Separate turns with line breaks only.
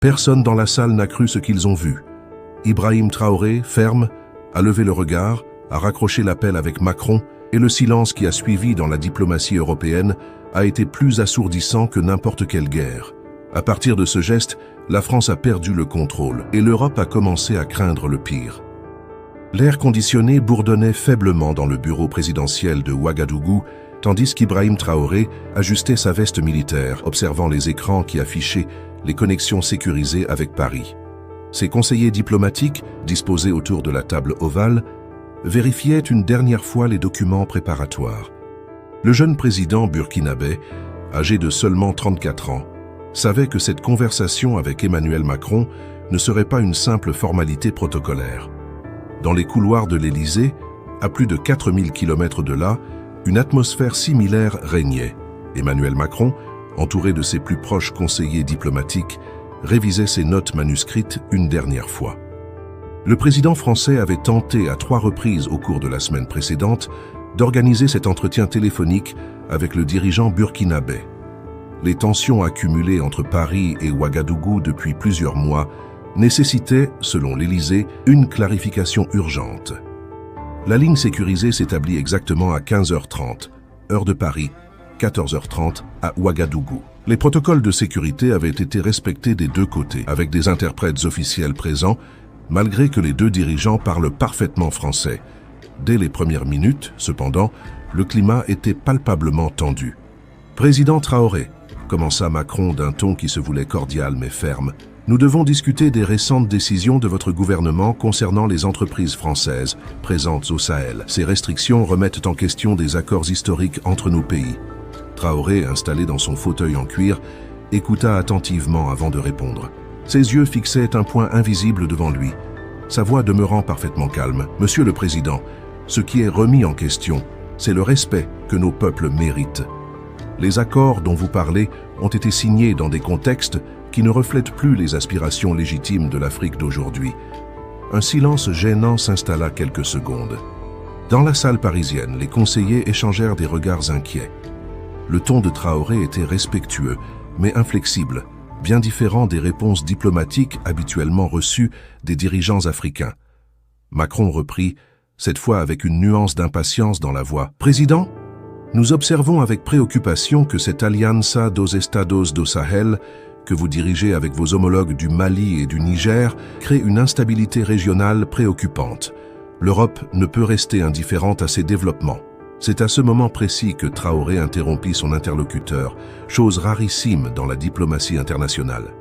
Personne dans la salle n'a cru ce qu'ils ont vu. Ibrahim Traoré, ferme, a levé le regard, a raccroché l'appel avec Macron, et le silence qui a suivi dans la diplomatie européenne a été plus assourdissant que n'importe quelle guerre. À partir de ce geste, la France a perdu le contrôle et l'Europe a commencé à craindre le pire. L'air conditionné bourdonnait faiblement dans le bureau présidentiel de Ouagadougou, tandis qu'Ibrahim Traoré ajustait sa veste militaire, observant les écrans qui affichaient les connexions sécurisées avec Paris. Ses conseillers diplomatiques, disposés autour de la table ovale, vérifiaient une dernière fois les documents préparatoires. Le jeune président burkinabé, âgé de seulement 34 ans, savait que cette conversation avec Emmanuel Macron ne serait pas une simple formalité protocolaire. Dans les couloirs de l'Élysée, à plus de 4000 km de là, une atmosphère similaire régnait. Emmanuel Macron, entouré de ses plus proches conseillers diplomatiques, révisait ses notes manuscrites une dernière fois. Le président français avait tenté à 3 reprises au cours de la semaine précédente d'organiser cet entretien téléphonique avec le dirigeant burkinabé. Les tensions accumulées entre Paris et Ouagadougou depuis plusieurs mois nécessitaient, selon l'Élysée, une clarification urgente. La ligne sécurisée s'établit exactement à 15h30, heure de Paris, 14h30 à Ouagadougou. Les protocoles de sécurité avaient été respectés des deux côtés, avec des interprètes officiels présents, malgré que les deux dirigeants parlent parfaitement français. Dès les premières minutes, cependant, le climat était palpablement tendu. « Président Traoré », commença Macron d'un ton qui se voulait cordial mais ferme, « nous devons discuter des récentes décisions de votre gouvernement concernant les entreprises françaises présentes au Sahel. Ces restrictions remettent en question des accords historiques entre nos pays. » Traoré, installé dans son fauteuil en cuir, écouta attentivement avant de répondre. Ses yeux fixaient un point invisible devant lui, sa voix demeurant parfaitement calme. « Monsieur le Président, ce qui est remis en question, c'est le respect que nos peuples méritent. Les accords dont vous parlez ont été signés dans des contextes qui ne reflètent plus les aspirations légitimes de l'Afrique d'aujourd'hui. » Un silence gênant s'installa quelques secondes. Dans la salle parisienne, les conseillers échangèrent des regards inquiets. Le ton de Traoré était respectueux, mais inflexible, bien différent des réponses diplomatiques habituellement reçues des dirigeants africains. Macron reprit, cette fois avec une nuance d'impatience dans la voix. « Président, nous observons avec préoccupation que cette Alianza dos Estados do Sahel, que vous dirigez avec vos homologues du Mali et du Niger, crée une instabilité régionale préoccupante. L'Europe ne peut rester indifférente à ces développements. » C'est à ce moment précis que Traoré interrompit son interlocuteur, chose rarissime dans la diplomatie internationale.